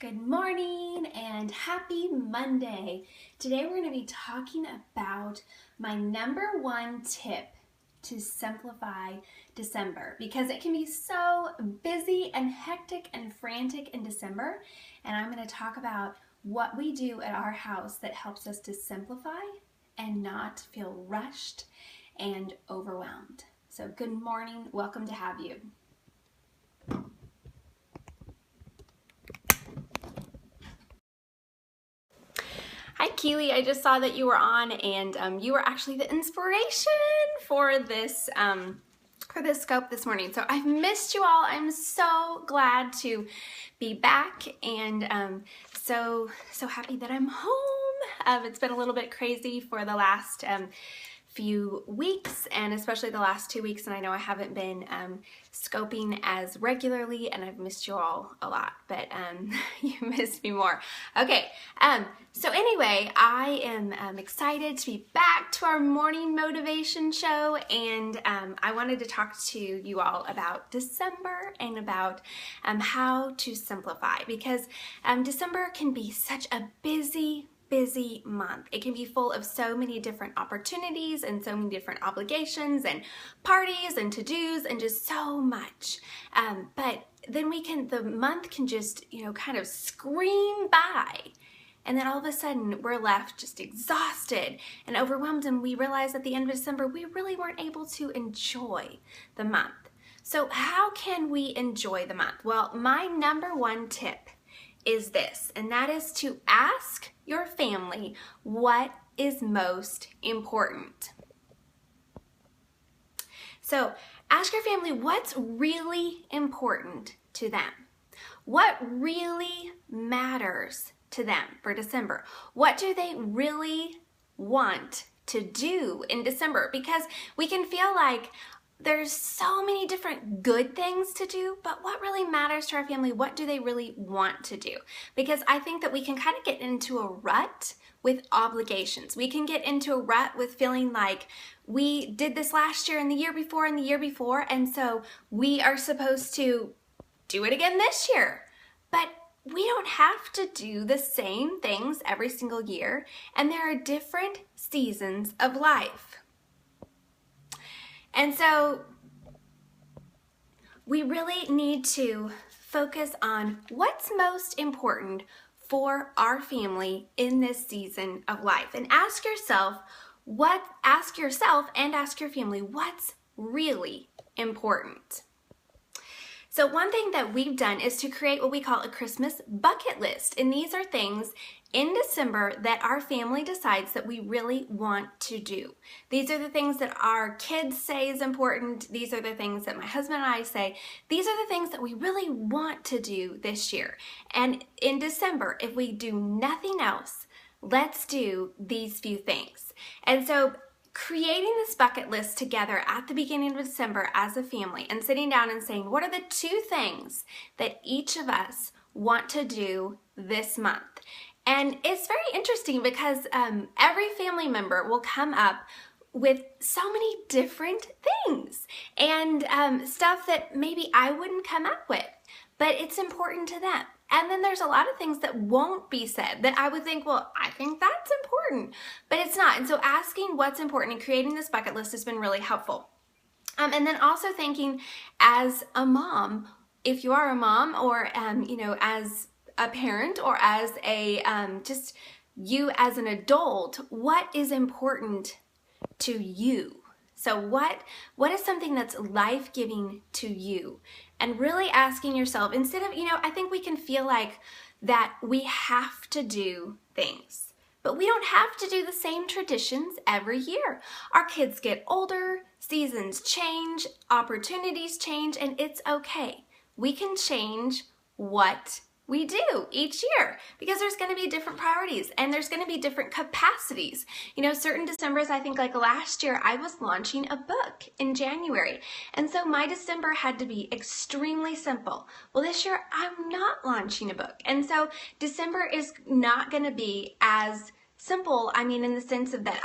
Good morning and happy Monday. Today we're going to be talking about my number one tip to simplify December because it can be so busy and hectic and frantic in December, and I'm going to talk about what we do at our house that helps us to simplify and not feel rushed and overwhelmed. So good morning, welcome to have you. Hi Keely, I just saw that you were on, and you were actually the inspiration for this scope this morning. So I've missed you all. I'm so glad to be back, and so happy that I'm home. It's been a little bit crazy for the last few weeks, and especially the last 2 weeks, and I know I haven't been scoping as regularly, and I've missed you all a lot, but you missed me more. Okay, so anyway, I am excited to be back to our morning motivation show, and I wanted to talk to you all about December and about how to simplify, because December can be such a busy month. It can be full of so many different opportunities and so many different obligations and parties and to-dos and just so much. But then the month can just, kind of scream by. And then all of a sudden we're left just exhausted and overwhelmed, and we realize at the end of December we really weren't able to enjoy the month. So how can we enjoy the month? Well, my number one tip is this, and that is to ask your family what is most important. So ask your family what's really important to them. What really matters to them for December? What do they really want to do in December? Because we can feel like there's so many different good things to do, but what really matters to our family? What do they really want to do? Because I think that we can kind of get into a rut with obligations. We can get into a rut with feeling like we did this last year and the year before and the year before, and so we are supposed to do it again this year. But we don't have to do the same things every single year, and there are different seasons of life. And so we really need to focus on what's most important for our family in this season of life. And ask yourself and ask your family what's really important. So one thing that we've done is to create what we call a Christmas bucket list. And these are things in December that our family decides that we really want to do. These are the things that our kids say is important. These are the things that my husband and I say. These are the things that we really want to do this year. And in December, if we do nothing else, let's do these few things. And so creating this bucket list together at the beginning of December as a family and sitting down and saying, what are the 2 things that each of us want to do this month? And it's very interesting because every family member will come up with so many different things and stuff that maybe I wouldn't come up with, but it's important to them. And then there's a lot of things that won't be said that I would think, well, I think that's important, but it's not. And so asking what's important and creating this bucket list has been really helpful. And then also thinking as a mom, if you are a mom or, as a parent or as a, just you as an adult, what is important to you? So what is something that's life-giving to you? And really asking yourself, instead of, I think we can feel like that we have to do things, but we don't have to do the same traditions every year. Our kids get older, seasons change, opportunities change, and it's okay. We can change what we do each year because there's going to be different priorities and there's going to be different capacities. Certain Decembers, I think like last year, I was launching a book in January. And so my December had to be extremely simple. Well, this year I'm not launching a book. And so December is not going to be as simple, in the sense of that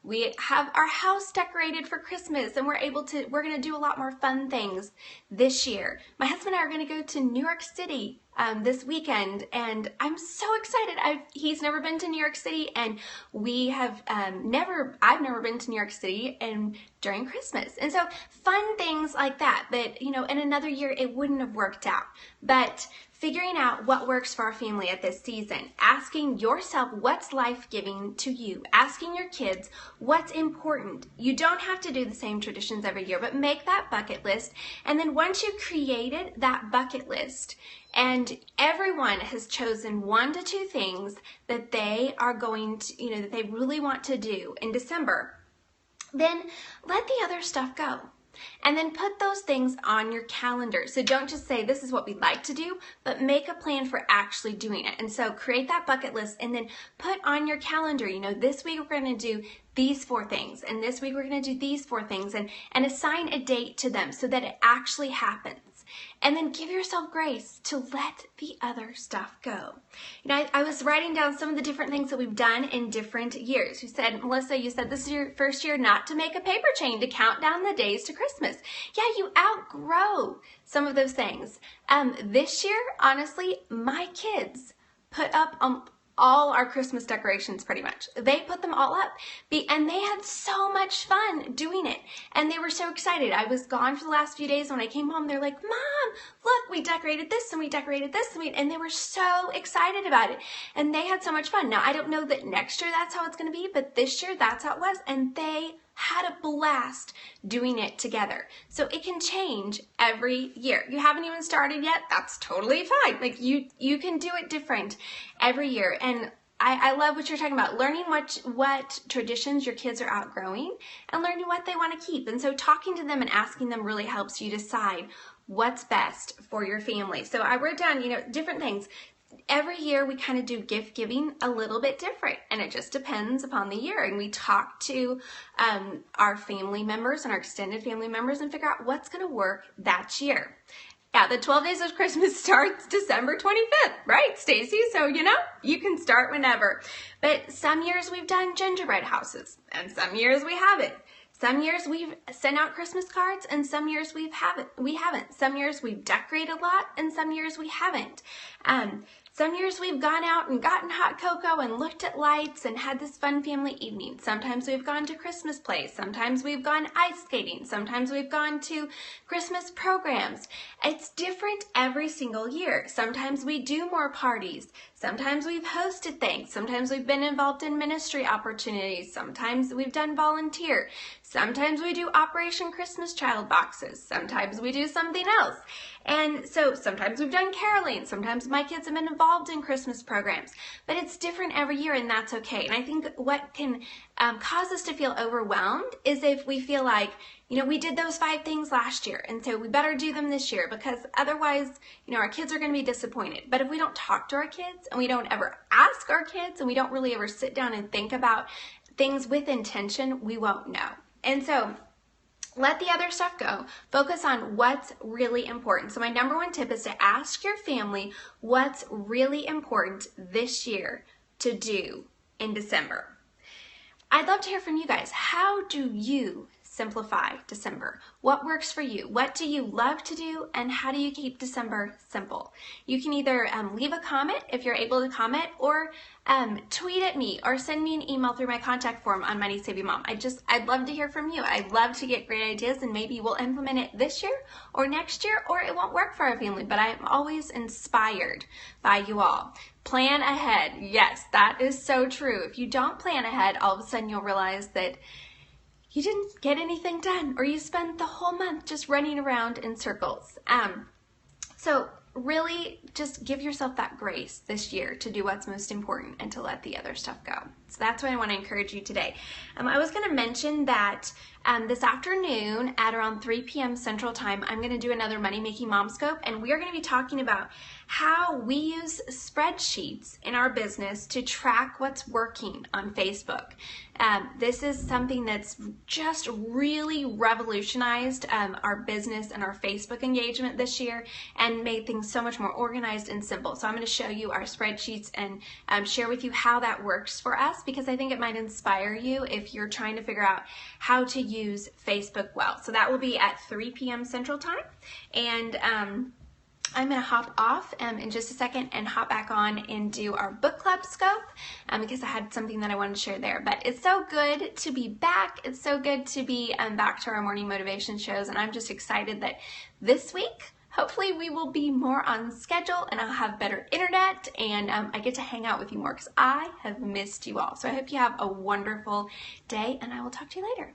we have our house decorated for Christmas and we're going to do a lot more fun things this year. My husband and I are going to go to New York City this weekend, and I'm so excited. He's never been to New York City, and we have I've never been to New York City and during Christmas. And so fun things like that, you know, in another year it wouldn't have worked out. But figuring out what works for our family at this season, asking yourself what's life-giving to you, asking your kids what's important. You don't have to do the same traditions every year, but make that bucket list. And then once you've created that bucket list and everyone has chosen 1 to 2 things that they are going to, you know, that they really want to do in December, then let the other stuff go. And then put those things on your calendar. So don't just say, this is what we'd like to do, but make a plan for actually doing it. And so create that bucket list and then put on your calendar, you know, this week we're going to do these 4 things, and this week we're going to do these 4 things, and assign a date to them so that it actually happens. And then give yourself grace to let the other stuff go. You know, I was writing down some of the different things that we've done in different years. You said, Melissa, you said this is your first year not to make a paper chain to count down the days to Christmas. Yeah, you outgrow some of those things. This year, honestly, my kids put up all our Christmas decorations pretty much. They put them all up and they had so much fun doing it. And they were so excited. I was gone for the last few days. When I came home, they're like, Mom, look, we decorated this and we decorated this. And they were so excited about it. And they had so much fun. Now, I don't know that next year that's how it's going to be, but this year that's how it was. And they had a blast doing it together. So it can change every year. You haven't even started yet, that's totally fine. Like you can do it different every year. And I love what you're talking about, learning what traditions your kids are outgrowing and learning what they want to keep. And so talking to them and asking them really helps you decide what's best for your family. So I wrote down, you know, different things. Every year we kind of do gift giving a little bit different, and it just depends upon the year. And we talk to our family members and our extended family members and figure out what's going to work that year. Yeah, the 12 Days of Christmas starts December 25th, right, Stacy? So, you know, you can start whenever. But some years we've done gingerbread houses, and some years we haven't. Some years we've sent out Christmas cards, and some years we haven't. Some years we've decorated a lot, and some years we haven't. Some years we've gone out and gotten hot cocoa and looked at lights and had this fun family evening. Sometimes we've gone to Christmas plays. Sometimes we've gone ice skating. Sometimes we've gone to Christmas programs. It's different every single year. Sometimes we do more parties. Sometimes we've hosted things. Sometimes we've been involved in ministry opportunities. Sometimes we've done volunteer. Sometimes we do Operation Christmas Child boxes. Sometimes we do something else. And so sometimes we've done caroling. Sometimes my kids have been involved in Christmas programs. But it's different every year, and that's okay. And I think what can cause us to feel overwhelmed is if we feel like, you know, we did those 5 things last year, and so we better do them this year, because otherwise, you know, our kids are going to be disappointed. But if we don't talk to our kids, and we don't ever ask our kids, and we don't really ever sit down and think about things with intention, we won't know. And so let the other stuff go. Focus on what's really important. So my number 1 tip is to ask your family what's really important this year to do in December. I'd love to hear from you guys. How do you simplify December? What works for you? What do you love to do? And how do you keep December simple? You can either leave a comment if you're able to comment, or tweet at me or send me an email through my contact form on MoneySavingMom. I'd love to hear from you. I'd love to get great ideas, and maybe we'll implement it this year or next year, or it won't work for our family, but I'm always inspired by you all. Plan ahead. Yes, that is so true. If you don't plan ahead, all of a sudden you'll realize that you didn't get anything done, or you spent the whole month just running around in circles. So really just give yourself that grace this year to do what's most important and to let the other stuff go. So that's what I want to encourage you today. I was going to mention that this afternoon at around 3 p.m. Central Time, I'm going to do another Money Making Mom Scope, and we are going to be talking about how we use spreadsheets in our business to track what's working on Facebook. This is something that's just really revolutionized our business and our Facebook engagement this year, and made things so much more organized and simple. So I'm going to show you our spreadsheets and share with you how that works for us, because I think it might inspire you if you're trying to figure out how to use Facebook well. So that will be at 3 p.m. Central Time, and I'm going to hop off in just a second and hop back on and do our book club scope because I had something that I wanted to share there. But it's so good to be back. It's so good to be back to our morning motivation shows, and I'm just excited that this week, hopefully we will be more on schedule and I'll have better internet and I get to hang out with you more because I have missed you all. So I hope you have a wonderful day and I will talk to you later.